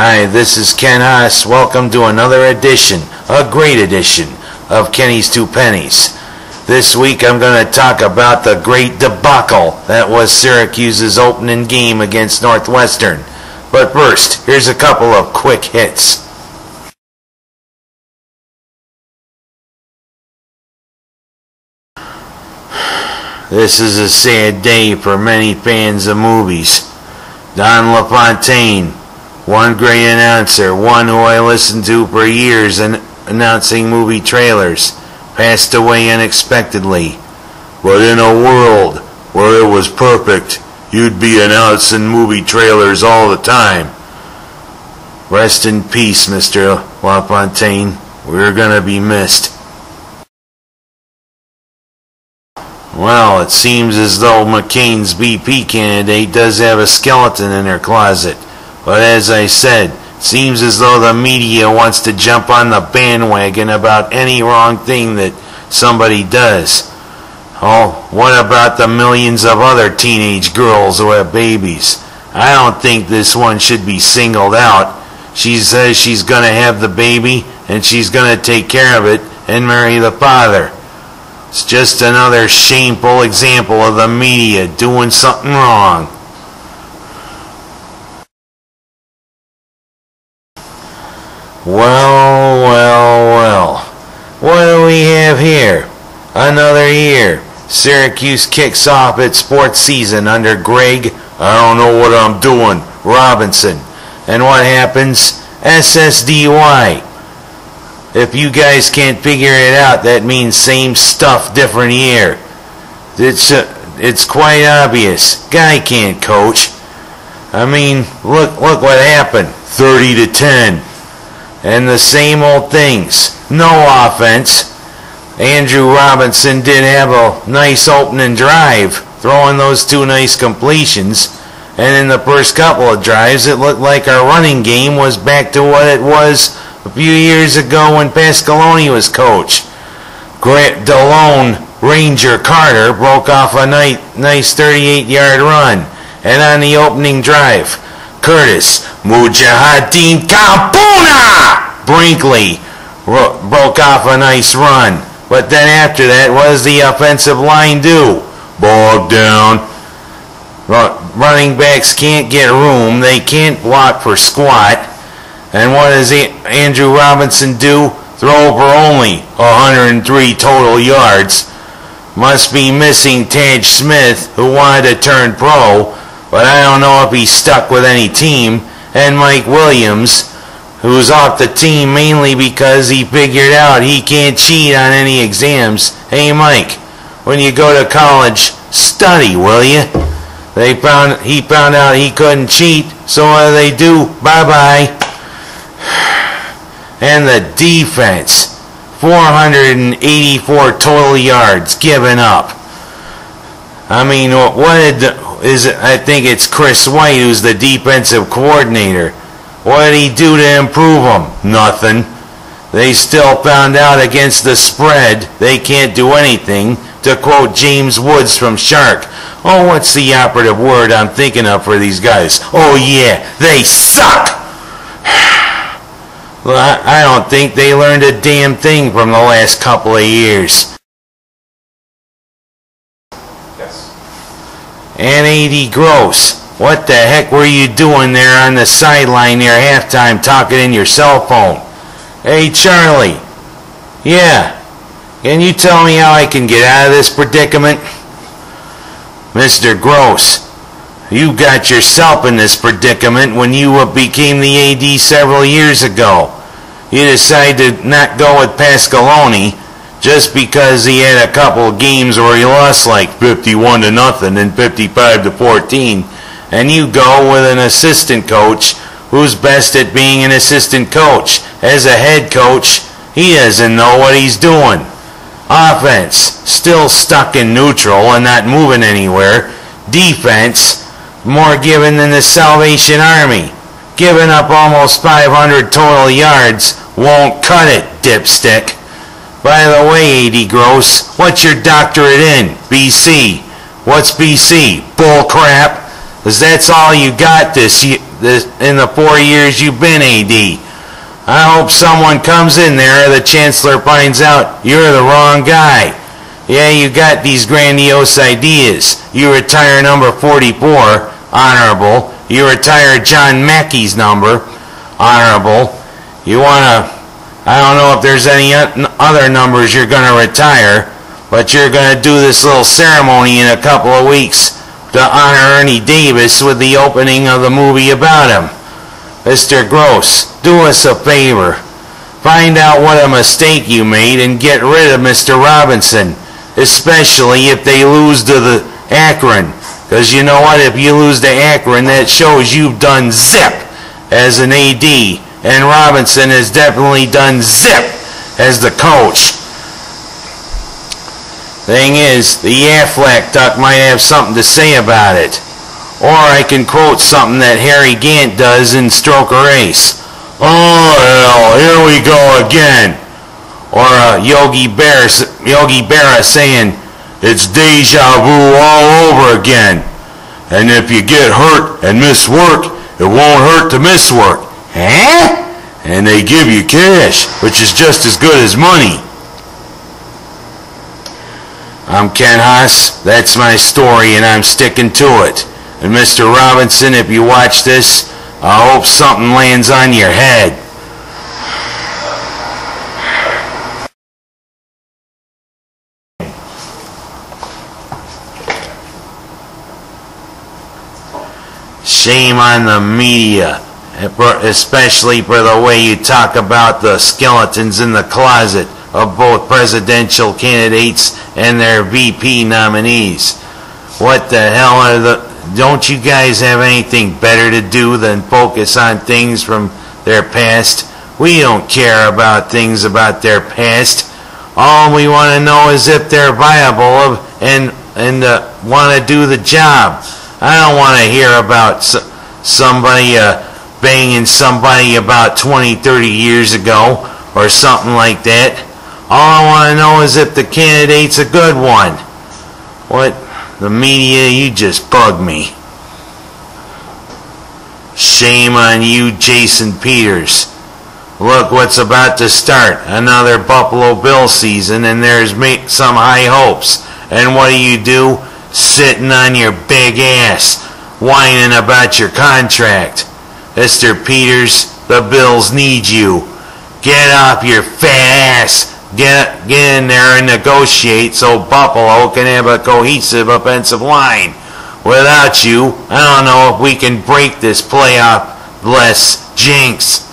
Hi, this is Ken Haas. Welcome to another edition, a great edition, of Kenny's Two Pennies. This week I'm going to talk about the great debacle that was Syracuse's opening game against Northwestern. But first, here's a couple of quick hits. This is a sad day for many fans of movies. Don LaFontaine, one great announcer, one who I listened to for years and announcing movie trailers, passed away unexpectedly. But in a world where it was perfect, you'd be announcing movie trailers all the time. Rest in peace, Mr. LaFontaine. We're gonna be missed. Well, it seems as though McCain's VP candidate does have a skeleton in her closet. But as I said, it seems as though the media wants to jump on the bandwagon about any wrong thing that somebody does. Oh, what about the millions of other teenage girls who have babies? I don't think this one should be singled out. She says she's going to have the baby and she's going to take care of it and marry the father. It's just another shameful example of the media doing something wrong. Well. What do we have here? Another year. Syracuse kicks off its fourth season under Greg, I don't know what I'm doing, Robinson. And what happens? SSDY. If you guys can't figure it out, that means same stuff, different year. It's quite obvious. Guy can't coach. I mean, look what happened. 30-10. And the same old things. No offense. Andrew Robinson did have a nice opening drive, throwing those two nice completions. And in the first couple of drives, it looked like our running game was back to what it was a few years ago when Pasqualoni was coach. DeLone Ranger Carter broke off a nice 38-yard run. And on the opening drive, Curtis Mujahideen Kalpuna Brinkley broke off a nice run. But then after that, what does the offensive line do? Bog down. Running backs can't get room. They can't block for squat. And what does Andrew Robinson do? Throw for only 103 total yards. Must be missing Taj Smith, who wanted to turn pro, but I don't know if he's stuck with any team. And Mike Williams, who's off the team mainly because he figured out he can't cheat on any exams. Hey Mike, when you go to college, study, will you? He found out he couldn't cheat, so what do? Bye-bye. And the defense, 484 total yards given up. I mean, I think it's Chris White who's the defensive coordinator. What did he do to improve them? Nothing. They still found out against the spread they can't do anything, to quote James Woods from Shark. Oh, what's the operative word I'm thinking of for these guys? Oh yeah, they suck! Well, I don't think they learned a damn thing from the last couple of years. Yes. And A.D. Gross, what the heck were you doing there on the sideline near halftime talking in your cell phone? Hey Charlie, yeah, can you tell me how I can get out of this predicament? Mr. Gross, you got yourself in this predicament when you became the AD several years ago. You decided to not go with Pasqualoni just because he had a couple of games where he lost like 51-0 and 55-14, and you go with an assistant coach who's best at being an assistant coach. As a head coach, he doesn't know what he's doing. Offense, still stuck in neutral and not moving anywhere. Defense, more given than the Salvation Army. Giving up almost 500 total yards won't cut it, dipstick. By the way, A.D. Gross, what's your doctorate in? BC. What's BC? Bull crap. 'cause that's all you got this in the 4 years you've been AD. I hope someone comes in there or the chancellor finds out you're the wrong guy. Yeah, you got these grandiose ideas. You retire number 44, honorable. You retire John Mackey's number, honorable. You want to, I don't know if there's any other numbers you're going to retire, but you're going to do this little ceremony in a couple of weeks to honor Ernie Davis with the opening of the movie about him. Mr. Gross, do us a favor. Find out what a mistake you made and get rid of Mr. Robinson, especially if they lose to the Akron. Because you know what? If you lose to Akron, that shows you've done zip as an AD, and Robinson has definitely done zip as the coach. Thing is, the Aflac duck might have something to say about it. Or I can quote something that Harry Gant does in Stroke a Race. Oh, hell, here we go again. Or Yogi Berra saying, it's deja vu all over again. And if you get hurt and miss work, it won't hurt to miss work. Huh? And they give you cash, which is just as good as money. I'm Ken Haas. That's my story, and I'm sticking to it. And Mr. Robinson, if you watch this, I hope something lands on your head. Shame on the media, especially for the way you talk about the skeletons in the closet of both presidential candidates and their VP nominees. What the hell are the... Don't you guys have anything better to do than focus on things from their past? We don't care about things about their past. All we want to know is if they're viable and want to do the job. I don't want to hear about somebody banging somebody about 20, 30 years ago or something like that. All I want to know is if the candidate's a good one. What? The media, you just bug me. Shame on you, Jason Peters. Look what's about to start. Another Buffalo Bill season, and there's some high hopes. And what do? Sitting on your big ass, whining about your contract. Mr. Peters, the Bills need you. Get off your fat ass. Get in there and negotiate so Buffalo can have a cohesive offensive line. Without you, I don't know if we can break this playoff-less jinx.